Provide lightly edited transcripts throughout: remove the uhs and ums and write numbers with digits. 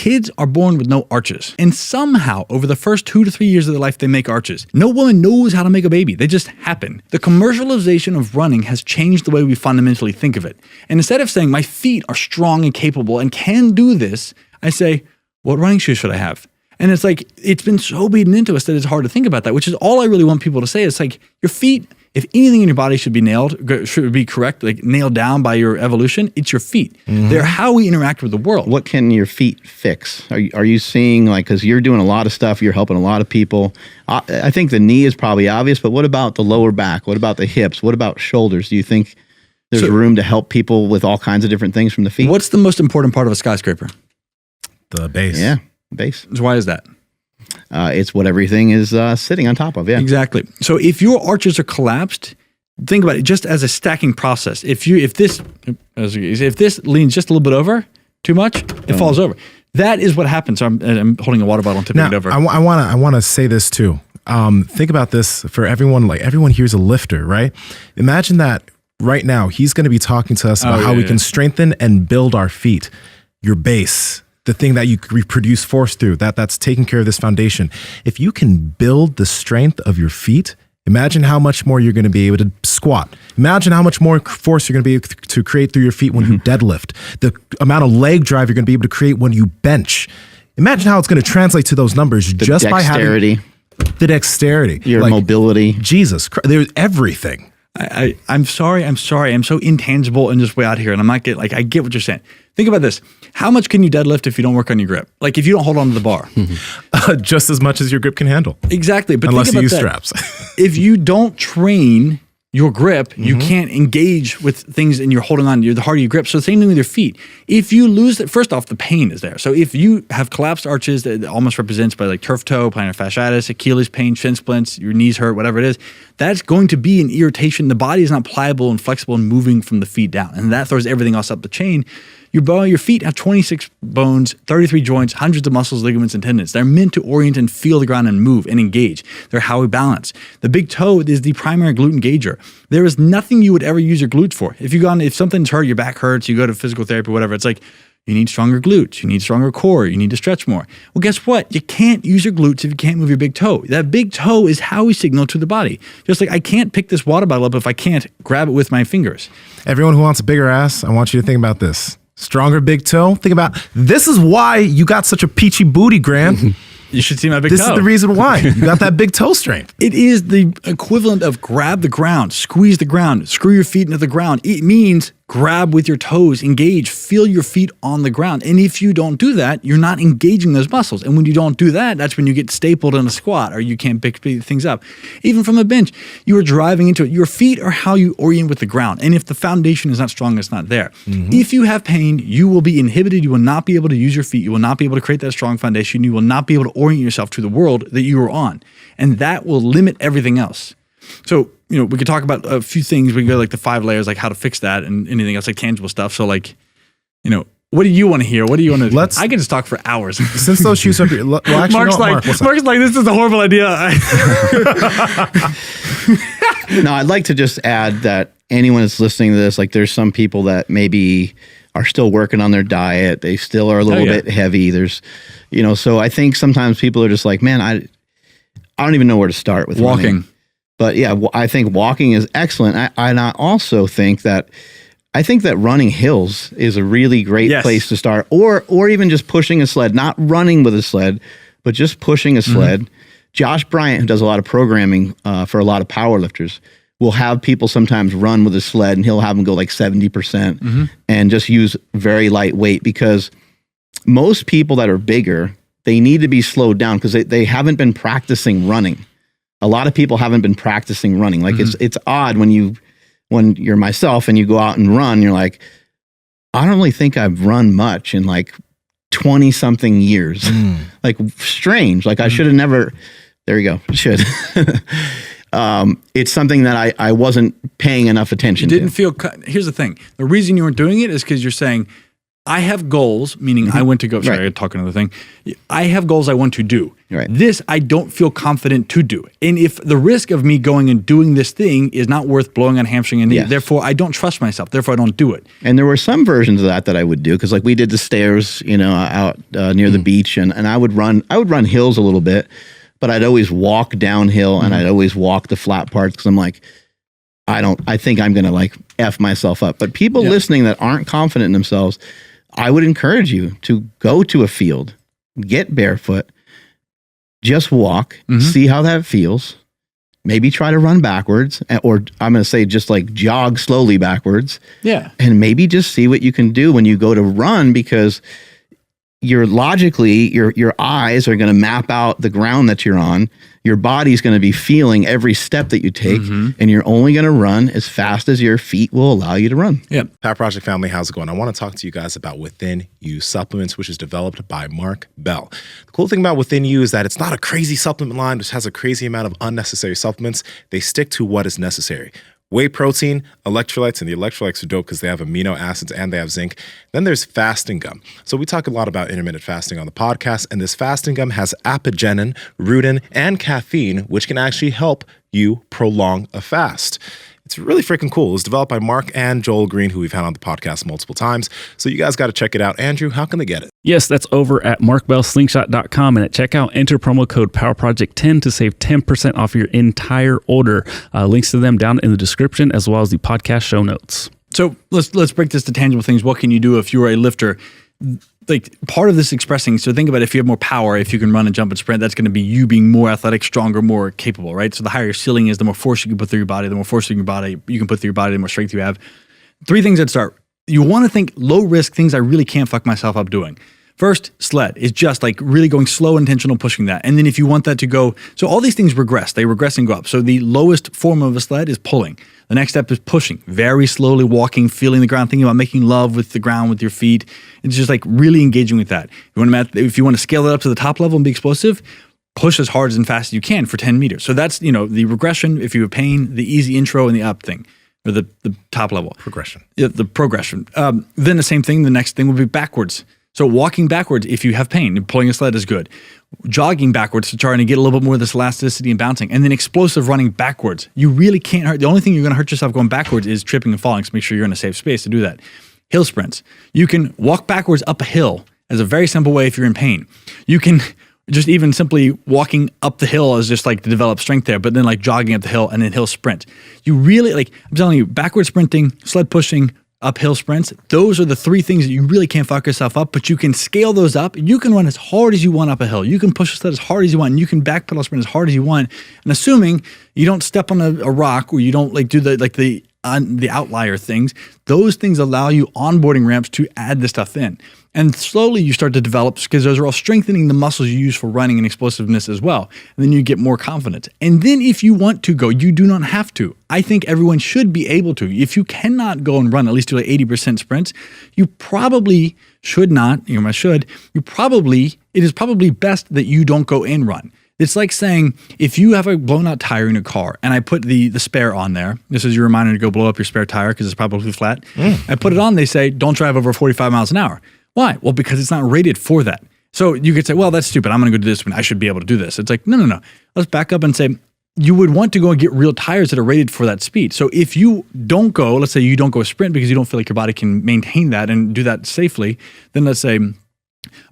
kids are born with no arches. And somehow, over the first 2 to 3 years of their life, they make arches. No woman knows how to make a baby. They just happen. The commercialization of running has changed the way we fundamentally think of it. And instead of saying, my feet are strong and capable and can do this, I say, what running shoes should I have? And it's like, it's been so beaten into us that it's hard to think about that, which is all I really want people to say. It's like, your feet, if anything in your body should be correct, like nailed down by your evolution, it's your feet. They're how we interact with the world. What can your feet fix? Are you seeing, like, because you're doing a lot of stuff, you're helping a lot of people. I think the knee is probably obvious, but what about the lower back? What about the hips? What about shoulders? Do you think there's room to help people with all kinds of different things from the feet? What's the most important part of a skyscraper? The base. Yeah, base. So why is that? It's what everything is sitting on top of, yeah. Exactly. So if your arches are collapsed, think about it just as a stacking process. If this leans just a little bit over, too much, it falls over. That is what happens. So I'm holding a water bottle and tipping it over. I want to say this too. Think about this for everyone. Like, everyone here is a lifter, right? Imagine that right now he's going to be talking to us about how we can strengthen and build our feet, your base, the thing that you reproduce force through, that's taking care of this foundation. If you can build the strength of your feet, imagine how much more you're going to be able to squat. Imagine how much more force you're going to be able to create through your feet when you deadlift. The amount of leg drive you're going to be able to create when you bench. Imagine how it's going to translate to those numbers just by having the dexterity, your mobility. Jesus Christ, there's everything. I'm sorry. I'm so intangible and just way out here. And I get what you're saying. Think about this. How much can you deadlift if you don't work on your grip? Like, if you don't hold on to the bar? Just as much as your grip can handle. Exactly. But unless think you about use that. straps. If you don't train your grip, you can't engage with things and you're holding on to the harder you grip. So the same thing with your feet. If you lose it, first off, the pain is there. So if you have collapsed arches that almost represents by like turf toe, plantar fasciitis, Achilles pain, shin splints, your knees hurt, whatever it is, that's going to be an irritation. The body is not pliable and flexible and moving from the feet down. And that throws everything else up the chain. Your feet have 26 bones, 33 joints, hundreds of muscles, ligaments, and tendons. They're meant to orient and feel the ground and move and engage. They're how we balance. The big toe is the primary glute engager. There is nothing you would ever use your glutes for. If something's hurt, your back hurts, you go to physical therapy, whatever, it's like, you need stronger glutes, you need stronger core, you need to stretch more. Well, guess what? You can't use your glutes if you can't move your big toe. That big toe is how we signal to the body. Just like I can't pick this water bottle up if I can't grab it with my fingers. Everyone who wants a bigger ass, I want you to think about this. Stronger big toe. Think about, this is why you got such a peachy booty, Grant. You should see my big toe. This is the reason why. You got that big toe strength. It is the equivalent of grab the ground, squeeze the ground, screw your feet into the ground. It means grab with your toes, engage, feel your feet on the ground. And if you don't do that, you're not engaging those muscles. And when you don't do that, that's when you get stapled in a squat or you can't pick things up. Even from a bench, you are driving into it. Your feet are how you orient with the ground. And if the foundation is not strong, it's not there. If you have pain, you will be inhibited. You will not be able to use your feet. You will not be able to create that strong foundation. You will not be able to orient yourself to the world that you are on. And that will limit everything else. So, we could talk about a few things. We can go like the 5 layers, like how to fix that and anything else, like tangible stuff. So like, what do you want to hear? What do you want to I can just talk for hours. Since those shoes are, well, actually, Mark's like, this is a horrible idea. No, I'd like to just add that anyone that's listening to this, like there's some people that maybe are still working on their diet. They still are a little bit heavy. There's, so I think sometimes people are just like, man, I don't even know where to start with walking. Running. But yeah, I think walking is excellent. And I also think that running hills is a really great place to start, or even just pushing a sled, not running with a sled, but just pushing a sled. Josh Bryant, who does a lot of programming for a lot of powerlifters, will have people sometimes run with a sled and he'll have them go like 70% and just use very light weight, because most people that are bigger, they need to be slowed down because they haven't been practicing running. A lot of people haven't been practicing running. Like it's odd when you're myself and you go out and run, you're like, I don't really think I've run much in like 20 something years. Like strange. Like I should have never, there you go. Should. It's something that I wasn't paying enough attention to. Here's the thing. The reason you weren't doing it is because you're saying, I have goals, meaning I went to go, sorry, I talk another thing. I have goals I want to do. Right. This I don't feel confident to do. And if the risk of me going and doing this thing is not worth blowing on hamstring and knee, therefore I don't trust myself. Therefore I don't do it. And there were some versions of that I would do, because like we did the stairs, out near the beach, and I would run hills a little bit, but I'd always walk downhill and I'd always walk the flat parts, because I'm like, I think I'm going to like F myself up. But people listening that aren't confident in themselves, I would encourage you to go to a field, get barefoot, just walk, see how that feels. Maybe try to run backwards, or I'm going to say just like jog slowly backwards. Yeah. And maybe just see what you can do when you go to run, because your eyes are going to map out the ground that you're on. Your body's going to be feeling every step that you take, and you're only going to run as fast as your feet will allow you to run. Yeah. Power Project family, how's it going? I want to talk to you guys about Within You Supplements, which is developed by Mark Bell. The cool thing about Within You is that it's not a crazy supplement line which has a crazy amount of unnecessary supplements. They stick to what is necessary. Whey protein, electrolytes, and the electrolytes are dope because they have amino acids and they have zinc. Then there's fasting gum. So we talk a lot about intermittent fasting on the podcast, and this fasting gum has apigenin, rutin, and caffeine, which can actually help you prolong a fast. It's really freaking cool. It was developed by Mark and Joel Green, who we've had on the podcast multiple times. So you guys got to check it out. Andrew, how can they get it? Yes, that's over at markbellslingshot.com. And at checkout, enter promo code PowerProject10 to save 10% off your entire order. Links to them down in the description, as well as the podcast show notes. So let's break this to tangible things. What can you do if you're a lifter? Like part of this expressing, so think about if you have more power, if you can run and jump and sprint, that's going to be you being more athletic, stronger, more capable, right? So the higher your ceiling is, the more force you can put through your body, the more force you can put through your body, the more strength you have. 3 things that start. You want to think low risk things I really can't fuck myself up doing. First, sled is just like really going slow, intentional, pushing that. And then if you want that to go, so all these things regress. They regress and go up. So the lowest form of a sled is pulling. The next step is pushing, very slowly walking, feeling the ground, thinking about making love with the ground with your feet. It's just like really engaging with that. If you want to scale it up to the top level and be explosive, push as hard and fast as you can for 10 meters. So that's, the regression, if you have pain, the easy intro and the up thing, or the top level. Progression. Yeah, the progression. Then the same thing, the next thing would be backwards. So walking backwards, if you have pain, pulling a sled is good. Jogging backwards to try to get a little bit more of this elasticity and bouncing. And then explosive running backwards. You really can't hurt. The only thing you're going to hurt yourself going backwards is tripping and falling. So make sure you're in a safe space to do that. Hill sprints. You can walk backwards up a hill as a very simple way if you're in pain. You can just even simply walking up the hill as just like to develop strength there, but then like jogging up the hill and then hill sprint. You really, I'm telling you, backward sprinting, sled pushing, uphill sprints, those are the 3 things that you really can't fuck yourself up, but you can scale those up. You can run as hard as you want up a hill. You can push a sled as hard as you want, and you can backpedal sprint as hard as you want. And assuming you don't step on a rock, or you don't do the outlier things, those things allow you onboarding ramps to add this stuff in. And slowly you start to develop, because those are all strengthening the muscles you use for running and explosiveness as well. And then you get more confidence. And then if you want to go, you do not have to. I think everyone should be able to. If you cannot go and run at least do like 80% sprints, you probably should not, it is probably best that you don't go and run. It's like saying, if you have a blown out tire in your car and I put the spare on there, this is your reminder to go blow up your spare tire because it's probably flat. I put it on, they say, don't drive over 45 miles an hour. Why? Well, because it's not rated for that. So you could say, well, that's stupid. I'm going to go do this when I should be able to do this. It's like, no. Let's back up and say, you would want to go and get real tires that are rated for that speed. So if you don't go, let's say you don't go sprint because you don't feel like your body can maintain that and do that safely, then let's say, all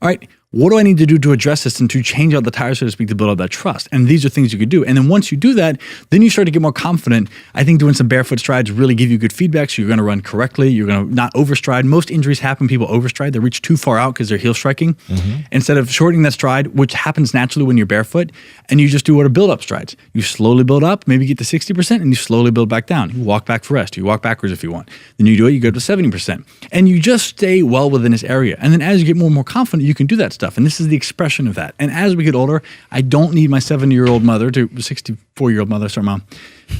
right, what do I need to do to address this and to change out the tires, so to speak, to build up that trust? And these are things you could do. And then once you do that, then you start to get more confident. I think doing some barefoot strides really give you good feedback. So you're going to run correctly. You're going to not overstride. Most injuries happen, people overstride. They reach too far out because they're heel striking. Instead of shortening that stride, which happens naturally when you're barefoot, and you just do what are build-up strides. You slowly build up, maybe get to 60%, and you slowly build back down. You walk back for rest. You walk backwards if you want. Then you do it, you go to 70%. And you just stay well within this area. And then as you get more and more confident, you can do that stuff. And this is the expression of that. And as we get older, I don't need my 64-year-old mother, sorry, mom,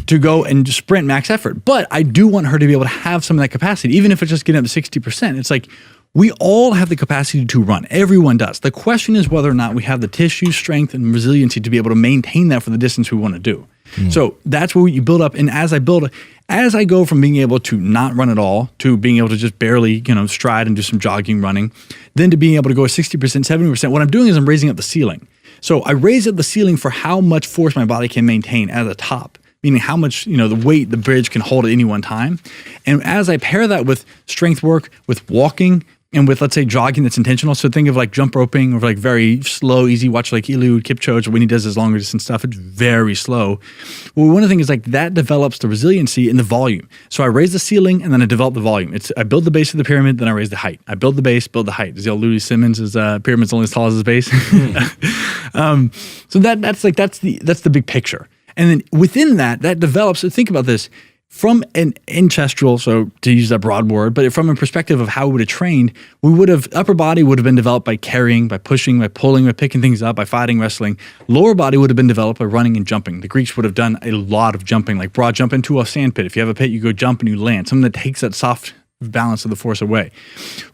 to go and sprint max effort. But I do want her to be able to have some of that capacity, even if it's just getting up to 60%. It's like, we all have the capacity to run. Everyone does. The question is whether or not we have the tissue strength and resiliency to be able to maintain that for the distance we want to do. So that's where you build up. And as I go from being able to not run at all to being able to just barely, stride and do some jogging, running, then to being able to go 60%, 70%, what I'm doing is I'm raising up the ceiling. So I raise up the ceiling for how much force my body can maintain at the top, meaning how much, the weight the bridge can hold at any one time. And as I pair that with strength work, with walking, and with, let's say, jogging that's intentional. So think of like jump roping or like very slow, easy. Watch like Eliud Kipchoge when he does his longer distance stuff. It's very slow. Well, one of the things is like that develops the resiliency in the volume. So I raise the ceiling and then I develop the volume. I build the base of the pyramid, then I raise the height. I build the base, build the height. As the old Louis Simmons is pyramid's only as tall as his base. So that's the big picture. And then within that develops. So think about this. From an ancestral, so to use that broad word, but from a perspective of how we would have trained, upper body would have been developed by carrying, by pushing, by pulling, by picking things up, by fighting, wrestling. Lower body would have been developed by running and jumping. The Greeks would have done a lot of jumping, like broad jump into a sand pit. If you have a pit, you go jump and you land. Something that takes that soft balance of the force away.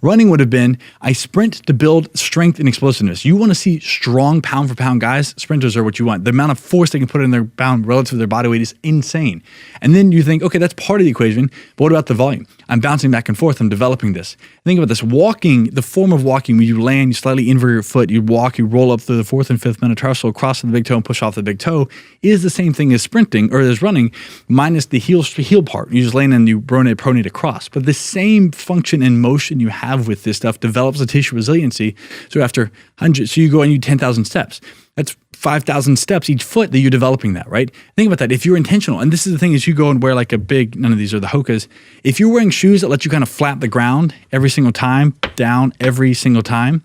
Running would have been, I sprint to build strength and explosiveness. You want to see strong pound for pound guys, sprinters are what you want. The amount of force they can put in their pound relative to their body weight is insane. And then you think, okay, that's part of the equation, but what about the volume? I'm bouncing back and forth, I'm developing this. Think about this, walking, the form of walking, when you land, you slightly invert your foot, you walk, you roll up through the fourth and fifth metatarsal, cross to the big toe and push off the big toe, is the same thing as sprinting, or as running, minus the heel part. You just land and you pronate across. But the same function and motion you have with this stuff develops the tissue resiliency. So after 100, so you go and you 10,000 steps. That's 5,000 steps each foot that you're developing that, right? Think about that. If you're intentional, and this is the thing, is you go and wear like none of these are the Hokas. If you're wearing shoes that let you kind of flap the ground every single time, down every single time,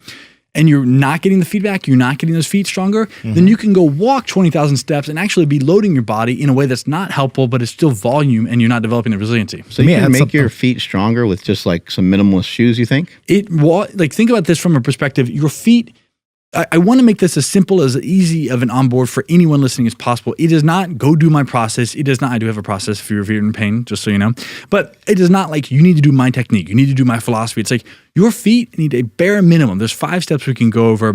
and you're not getting the feedback, you're not getting those feet stronger, then you can go walk 20,000 steps and actually be loading your body in a way that's not helpful, but it's still volume and you're not developing the resiliency. So you can make your feet stronger with just like some minimalist shoes, you think? Think about this from a perspective, your feet, I want to make this as simple, as easy of an onboard for anyone listening as possible. It is not go do my process. It is not, I do have a process if you're in pain, just so you know. But it is not like you need to do my technique. You need to do my philosophy. It's like your feet need a bare minimum. There's 5 steps we can go over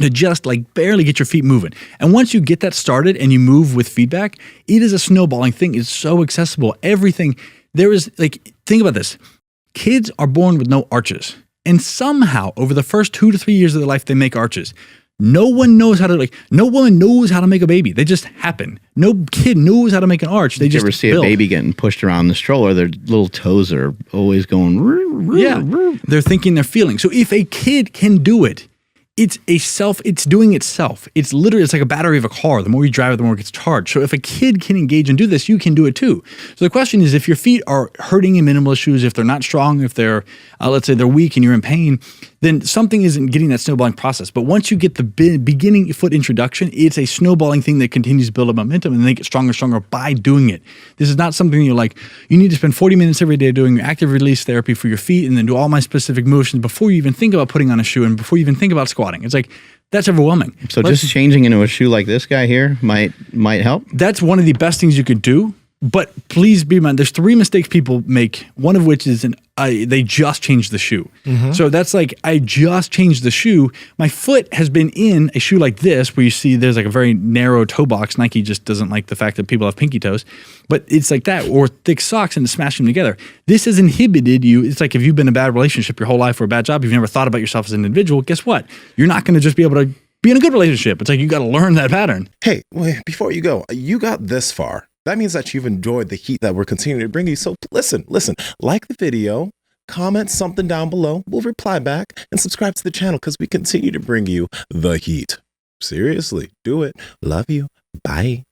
to just like barely get your feet moving. And once you get that started and you move with feedback, it is a snowballing thing. It's so accessible. Everything. There is like, think about this. Kids are born with no arches. And somehow, over the first 2 to 3 years of their life, they make arches. No one knows how to, no woman knows how to make a baby. They just happen. No kid knows how to make an arch. They just ever see a baby getting pushed around the stroller? Their little toes are always going. They're thinking, they're feeling. So if a kid can do it, it's doing itself. It's like a battery of a car. The more you drive it, the more it gets charged. So if a kid can engage and do this, you can do it too. So the question is, if your feet are hurting in minimalist shoes, if they're not strong, if they're, let's say they're weak and you're in pain, then something isn't getting that snowballing process. But once you get the beginning foot introduction, it's a snowballing thing that continues to build up momentum and they get stronger and stronger by doing it. This is not something you're like, you need to spend 40 minutes every day doing your active release therapy for your feet and then do all my specific motions before you even think about putting on a shoe and before you even think about squatting. It's like, that's overwhelming. So just changing into a shoe like this guy here might help? That's one of the best things you could do. But please be in mind, there's 3 mistakes people make, one of which is they just changed the shoe. So that's like, I just changed the shoe. My foot has been in a shoe like this, where you see there's like a very narrow toe box. Nike just doesn't like the fact that people have pinky toes. But it's like that, or thick socks and smash them together. This has inhibited you. It's like if you've been in a bad relationship your whole life or a bad job, you've never thought about yourself as an individual, guess what? You're not going to just be able to be in a good relationship. It's like you got to learn that pattern. Hey, wait, before you go, you got this far. That means that you've enjoyed the heat that we're continuing to bring you. So listen, like the video, comment something down below. We'll reply back and subscribe to the channel because we continue to bring you the heat. Seriously, do it. Love you. Bye.